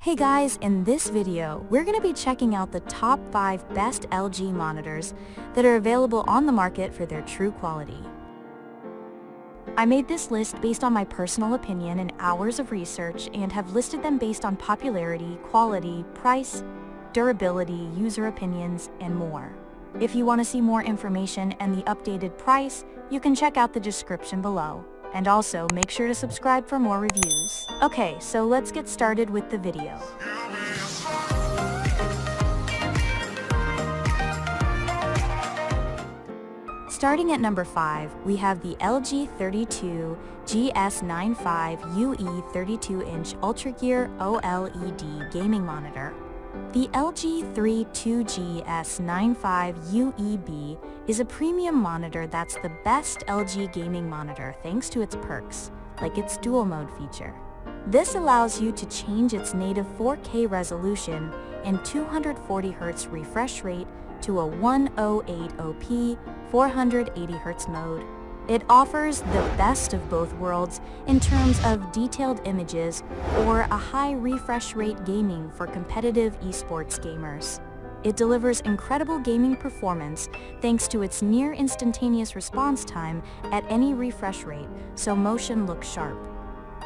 Hey guys, in this video, we're going to be checking out the top 5 best LG monitors that are available on the market for their true quality. I made this list based on my personal opinion and hours of research and have listed them based on popularity, quality, price, durability, user opinions, and more. If you want to see more information and the updated price, you can check out the description below. And also, make sure to subscribe for more reviews. Okay, so let's get started with the video. Starting at number 5, we have the LG 32 GS95 UE 32-inch Ultragear OLED gaming monitor. The LG 32GS95 UEB is a premium monitor that's the best LG gaming monitor thanks to its perks, like its dual mode feature. This allows you to change its native 4K resolution and 240Hz refresh rate to a 1080p 480Hz mode. It offers the best of both worlds in terms of detailed images or a high refresh rate gaming for competitive esports gamers. It delivers incredible gaming performance thanks to its near instantaneous response time at any refresh rate, so motion looks sharp.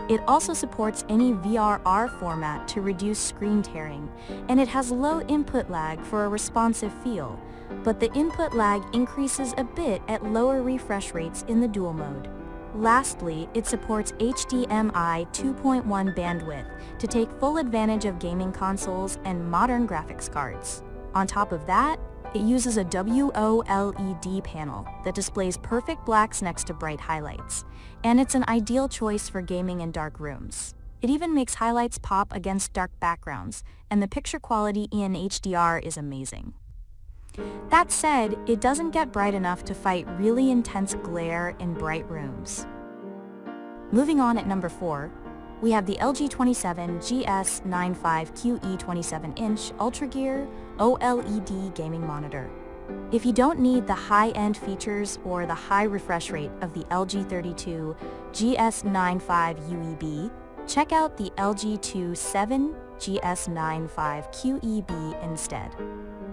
It also supports any VRR format to reduce screen tearing, and it has low input lag for a responsive feel, but the input lag increases a bit at lower refresh rates in the dual mode. Lastly, it supports HDMI 2.1 bandwidth to take full advantage of gaming consoles and modern graphics cards. On top of that, it uses a OLED panel that displays perfect blacks next to bright highlights, and it's an ideal choice for gaming in dark rooms. It even makes highlights pop against dark backgrounds, and the picture quality in HDR is amazing. That said, it doesn't get bright enough to fight really intense glare in bright rooms. Moving on at number 4, we have the LG 27 GS95 QE 27-inch Ultragear OLED gaming monitor. If you don't need the high-end features or the high refresh rate of the LG 32 GS95 UEB, check out the LG 27 GS95 QEB instead.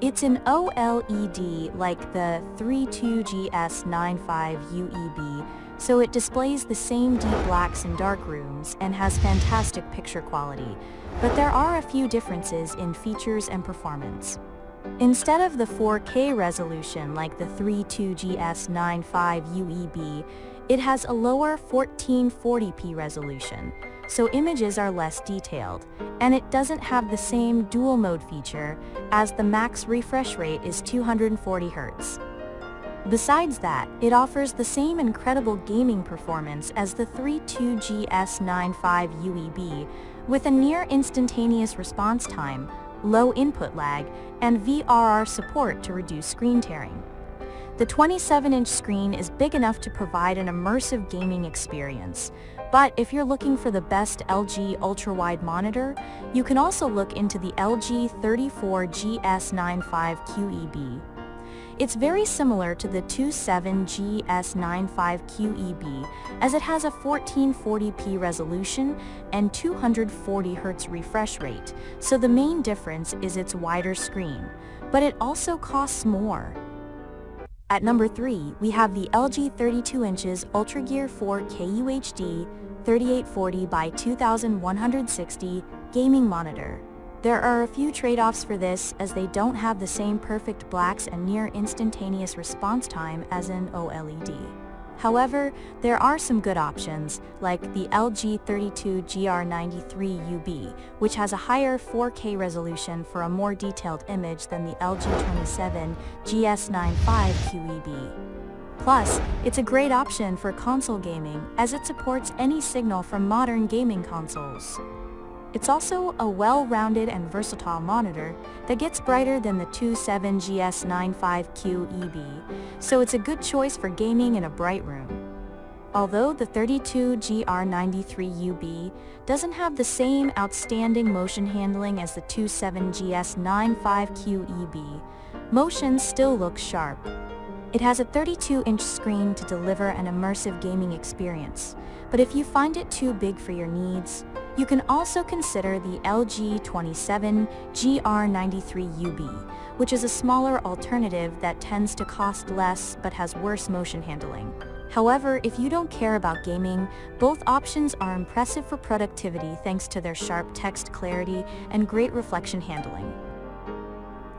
It's an OLED like the 32GS95 UEB, so it displays the same deep blacks in dark rooms and has fantastic picture quality, but there are a few differences in features and performance. Instead of the 4K resolution like the 32GS95 UEB, it has a lower 1440p resolution, so images are less detailed, and it doesn't have the same dual mode feature as the max refresh rate is 240Hz. Besides that, it offers the same incredible gaming performance as the 32GS95 UEB with a near instantaneous response time, low input lag, and VRR support to reduce screen tearing. The 27-inch screen is big enough to provide an immersive gaming experience, but if you're looking for the best LG ultrawide monitor, you can also look into the LG 34GS95 QEB. It's very similar to the 27GS95 QEB as it has a 1440p resolution and 240Hz refresh rate, so the main difference is its wider screen, but it also costs more. At number 3, we have the LG 32 inches Ultragear 4K UHD 3840 by 2160 gaming monitor. There are a few trade-offs for this as they don't have the same perfect blacks and near instantaneous response time as an OLED. However, there are some good options, like the LG 32 GR93UB, which has a higher 4K resolution for a more detailed image than the LG 27 GS95 QEB. Plus, it's a great option for console gaming as it supports any signal from modern gaming consoles. It's also a well-rounded and versatile monitor that gets brighter than the 27GS95 QEB, so it's a good choice for gaming in a bright room. Although the 32GR93UB doesn't have the same outstanding motion handling as the 27GS95 QEB, motion still looks sharp. It has a 32-inch screen to deliver an immersive gaming experience, but if you find it too big for your needs, You can also consider the LG 27GR93UB, which is a smaller alternative that tends to cost less but has worse motion handling. However, if you don't care about gaming, both options are impressive for productivity thanks to their sharp text clarity and great reflection handling.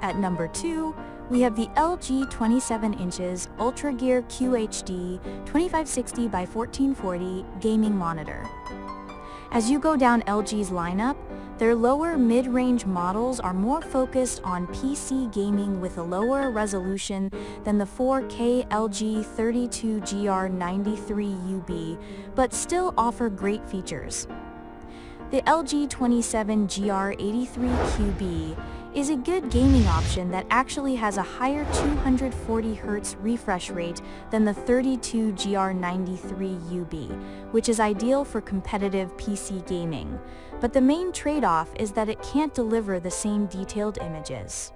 At number 2, we have the LG 27 inches Ultragear QHD 2560 by 1440 gaming monitor. As you go down LG's lineup, their lower mid-range models are more focused on PC gaming with a lower resolution than the 4K LG 32GR93UB, but still offer great features. The LG 27GR83QB is a good gaming option that actually has a higher 240Hz refresh rate than the 32GR93UB, which is ideal for competitive PC gaming. But the main trade-off is that it can't deliver the same detailed images.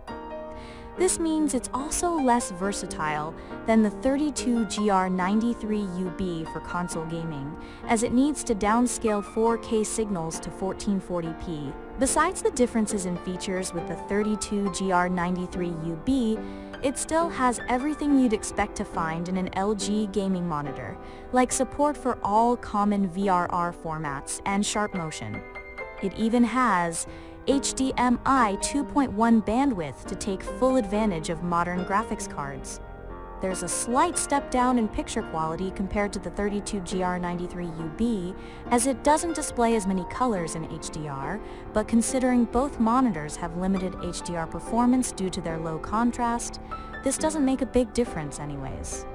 This means it's also less versatile than the 32GR93UB for console gaming, as it needs to downscale 4K signals to 1440p. Besides the differences in features with the 32GR93UB, it still has everything you'd expect to find in an LG gaming monitor, like support for all common VRR formats and sharp motion. It even has HDMI 2.1 bandwidth to take full advantage of modern graphics cards. There's a slight step down in picture quality compared to the 32GR93UB, as it doesn't display as many colors in HDR, but considering both monitors have limited HDR performance due to their low contrast, this doesn't make a big difference anyways.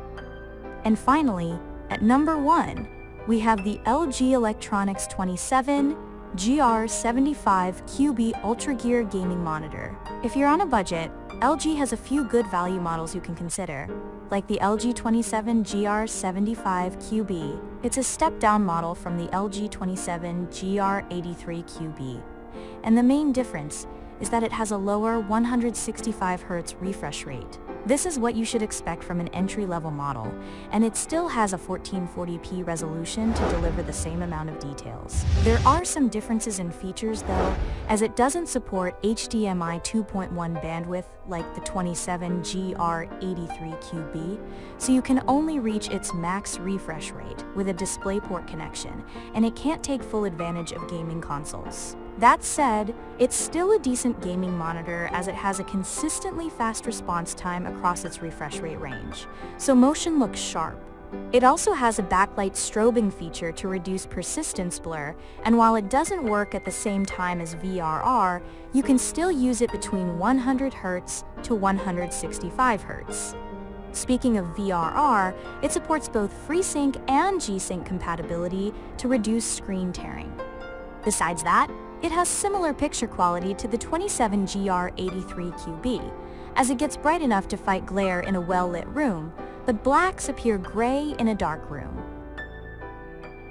And finally, at number 1, we have the LG Electronics 27GR75QB Ultragear gaming monitor. If you're on a budget, LG has a few good value models you can consider, like the LG 27GR75QB. It's a step-down model from the LG 27GR83QB. And the main difference is that it has a lower 165Hz refresh rate. This is what you should expect from an entry-level model, and it still has a 1440p resolution to deliver the same amount of details. There are some differences in features though, as it doesn't support HDMI 2.1 bandwidth like the 27GR83QB, so you can only reach its max refresh rate with a DisplayPort connection, and it can't take full advantage of gaming consoles. That said, it's still a decent gaming monitor as it has a consistently fast response time across its refresh rate range, so motion looks sharp. It also has a backlight strobing feature to reduce persistence blur, and while it doesn't work at the same time as VRR, you can still use it between 100Hz to 165Hz. Speaking of VRR, it supports both FreeSync and G-Sync compatibility to reduce screen tearing. Besides that, it has similar picture quality to the 27GR83QB, as it gets bright enough to fight glare in a well-lit room, but blacks appear gray in a dark room.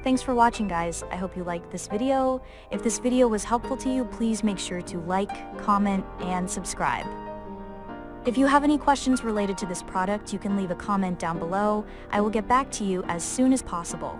Thanks for watching, guys. I hope you liked this video. If this video was helpful to you, please make sure to like, comment, and subscribe. If you have any questions related to this product, you can leave a comment down below. I will get back to you as soon as possible.